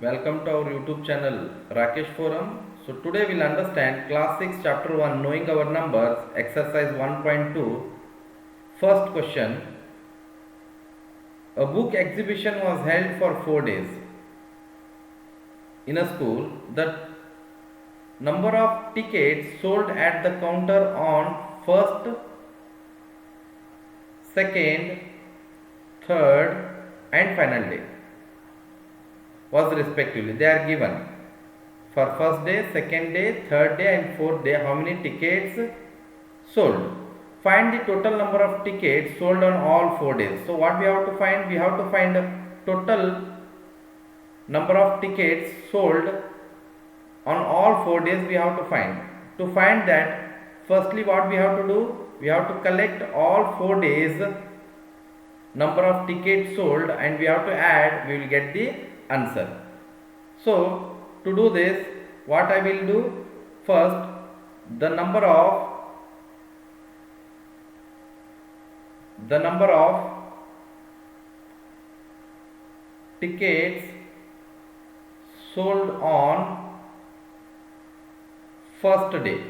Welcome to our YouTube channel Rakesh Forum. So today we'll understand class 6 chapter 1 knowing our numbers exercise 1.2. First question. A book exhibition was held for 4 days in a school. The number of tickets sold at the counter on first, second, third and final day was respectively. They are given for first day, second day, third day and fourth day how many tickets sold. Find the total number of tickets sold on all 4 days. So what we have to find? We have to find the total number of tickets sold on all 4 days we have to find. To find that, firstly what we have to do? We have to collect all 4 days number of tickets sold and we have to add, we will get the answer. So to do this, what I will do? First, the number of tickets sold on first day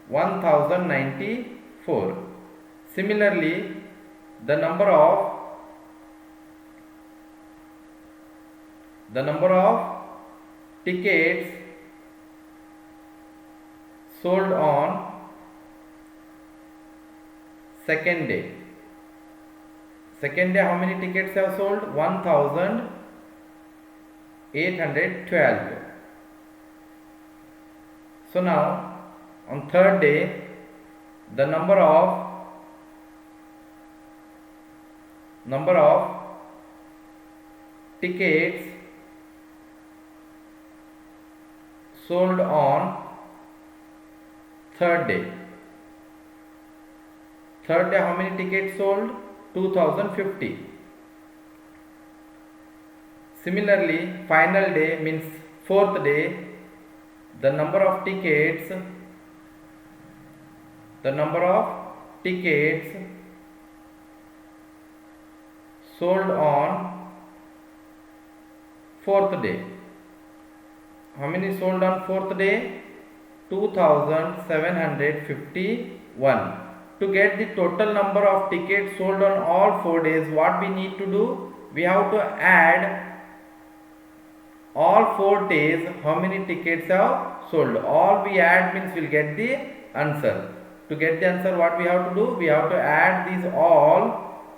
1094. Similarly, the number of tickets sold on second day. Second day how many tickets have sold? 1812. So now on third day the number of tickets sold on third day. Third day how many tickets sold? 2050. Similarly, final day means fourth day, the number of tickets sold on fourth day. How many sold on fourth day? 2751. To get the total number of tickets sold on all 4 days, what we need to do? We have to add all 4 days how many tickets have sold. All we add means we will get the answer. To get the answer, what we have to do? We have to add these all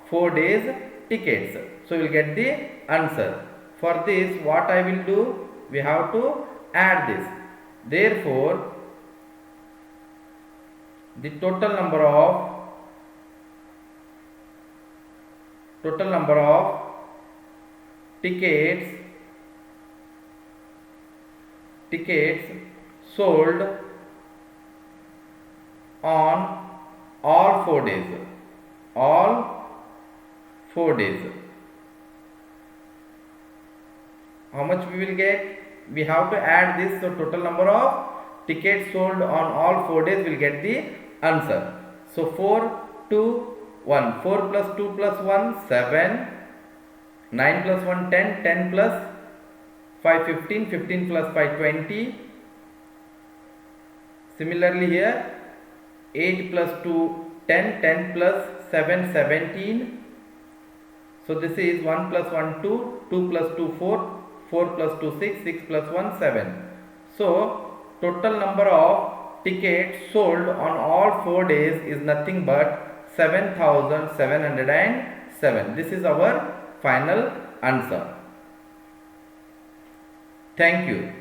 4 days tickets. So we will get the answer. For this, what I will do? We have to add this. Therefore, the total number of tickets sold on all 4 days. How much we will get? We have to add this. So total number of tickets sold on all 4 days will get the answer. So 4, 2, 1. 4 plus 2 plus 1, 7. 9 plus 1, 10. 10 plus 5, 15. 15 plus 5, 20. Similarly here, 8 plus 2, 10. 10 plus 7, 17. So this is 1 plus 1, 2. 2 plus 2, 4. 4 plus 2, 6. 6 plus 1, 7. So total number of tickets sold on all 4 days is nothing but 7707. This is our final answer. Thank you.